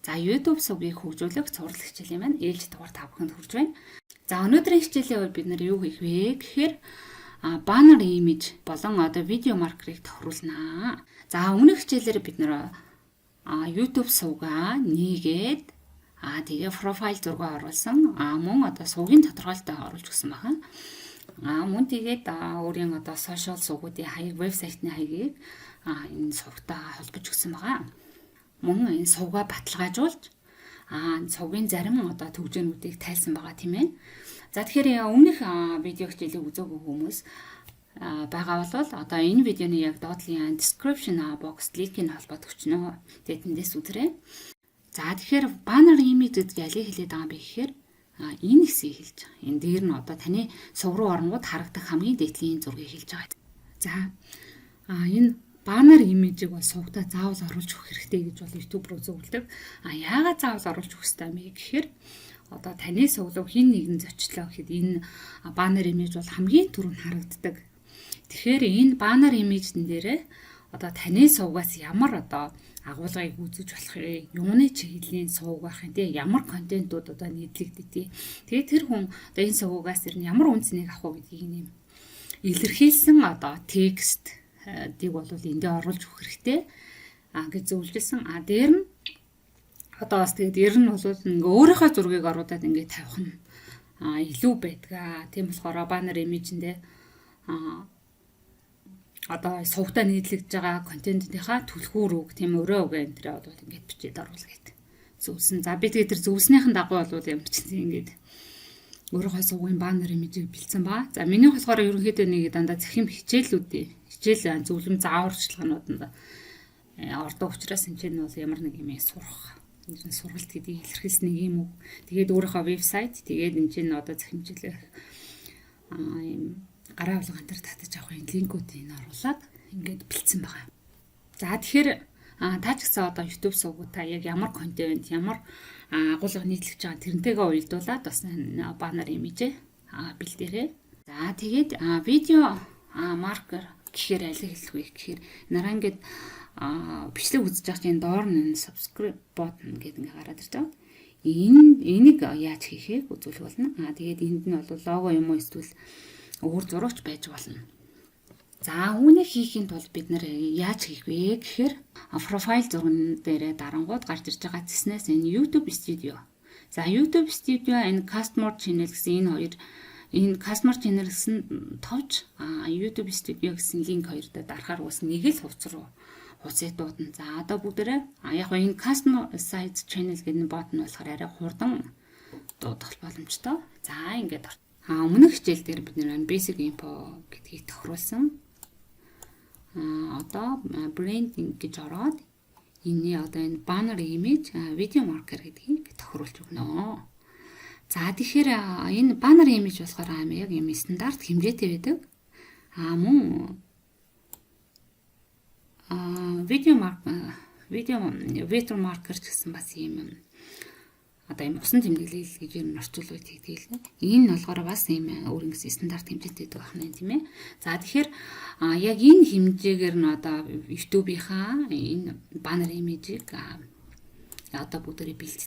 За YouTube сувгийг хөгжүүлэх цуврал хичээлийн маань ээлж дугаар 5 хүнд хүрж байна. За өнөөдрийн хичээлийн үед бид нэр юу хийх вэ гэхээр баннер имиж болон одоо видео маркерыг тохируулнаа. За өмнөх хичээлээр бид нэр YouTube сувгаа нийгээд тэгээ профайл зураг оруулсан. Мөн одоо сувгийн тодорхойлолтоо оруулж өгсөн байна. Мөн тэгээд өөрийн одоо сошиал сувгуудын хаяг, вебсайтны хаягийг энэ сувгтай холбож өгсөн байгаа. Мөн энэ сувгаа баталгаажуулж сувгийн зарим одоо төвжөөнүүдийг тайлсан байгаа тийм ээ. За тэгэхээр өмнөх видео хичээлийг үзээгүй хүмүүс байгаа бол одоо энэ видеоны яг доотлын description box линкийг холбоод өгчнө. Тэгээд тэндээс үзээрэй. За тэгэхээр баннер имиж гэдэг ялыг хэлээд байгаа юм бэ гэхээр энэ хэсгийг хэлж байгаа. Энэ дээр нь одоо таны сувг руу оронгууд харагдах хамгийн дээдлийн зургийг хэлж байгаа. За энэ баннер имижийг бол сувгатаа заавал оруулж өгөх хэрэгтэй гэж бол YouTube руу зөвлөдөг. Яагаад заавал оруулж өгөх хэрэгтэй юм бэ гэхээр одоо таны сувг руу хин нэгэн зочлоо гэхэд энэ баннер имиж бол хамгийн түрүүнд харагддаг. Тэгэхээр энэ баннер имижн дээрээ одоо таны сувгаас ямар одоо агуулгыг үзэж болох вэ? Юуны чиглэлийн сувг байх юм те? Ямар контентууд одоо нийтлэгддэг. Тэгээд тэр хүн одоо энэ сувгаас ер нь ямар үнцнийг авах вэ гэдгийг нэм илэрхийлсэн одоо текст дийг бол эндээ оруулж өгөх хэрэгтэй гэж зөвлөжсэн. Дээр нь одоо бас тэгээд ер нь бол ингээ өөрийнхөө зургийг оруулаад ингээ тавих нь илүү байдаг. Тийм болохоор баннер имижэндээ одоо сувгатаа нийтлэгдэж байгаа контентынхаа түлхүүр үг тийм өрөө үг энэ төрөө бол ингээд бичээд оруулах гэдэг. Зөвлөсөн. За би тэгээд тэр зөвлснийхэн дагуу бол ямар ч гэсэн ингээд өөрийнхөө сувгийн баннер имижийг бэлдсэн ба. За миний болохоор ерөнхийдөө нэг дандаа захим хичээл зөвлөм зааварчилгаанууданд ордог учраас энэ ч нь бол ямар нэг юм сурах. Энэ сургалт гэдгийг илэрхийлсэн нэг юм уу. Тэгээд өөрийнхөө вебсайт тэгээд энэ чинь одоо захим хичээлэх гараа авлага энэ татаж авах линкүүдийг оруулаад ингээд бэлдсэн байгаа. За тэгэхээр та ч гэсэн одоо YouTube сувгуудаа яг ямар контент, ямар агуулга нийтлэгдэж байгаа тэрнтэйгээ уялдуулаад бас баннер имижээ бэлдээрэй. За тэгээд видео маркер гэхээр алиг хэлэх вэ гэхээр нараа ингээд бичлэг үзэж байгаа чинь доор нь subscribe button гэдэг ингээ гараад ирж байгаа. Энийг яаж хийхээ үзүүлэх болно. Тэгээд энд нь бол лого юм уу эсвэл өөр зурагч байж болно. За үүнийг хийхийн тулд бид нэр яаж хийх вэ гэхээр профайл зурган дээрээ дарангууд гарч ирж байгаа зэснээс энэ YouTube Studio. За YouTube Studio энэ Customer Channel гэсэн энэ Customer Channel гэсэн товч YouTube Studio гэсэн линк хоёрдоо дарахаар ус нэг л хувцас руу хуцыг дуудана. За одоо бүгдээрээ яг энэ Customer Site Channel гэдэг бот нь болохоор арай хурдан дуудах боломжтой. За ингээд өмнөх хичээл дээр бид нэр basic info гэдгийг тохируулсан. Одоо branding гэж ороод энэ одоо энэ banner image, video marker гэдгийг тохируулж өгнө. За тэгэхээр энэ banner image болохоор яг юм стандарт хэмжээтэй байдаг. Мөн video marker гэсэн бас юм одоо юм усан тэмдэглэл гэж юм орчуулж тэгдэг л. Энэ нь болохоор бас юм өөрөнгөс стандарт хэмжээтэй байх нь тийм ээ. За тэгэхээр яг энэ хэмжээгээр нь одоо YouTube-ийнхаа энэ баннер имижийг одоо бүгдээрээ бэлдсэн.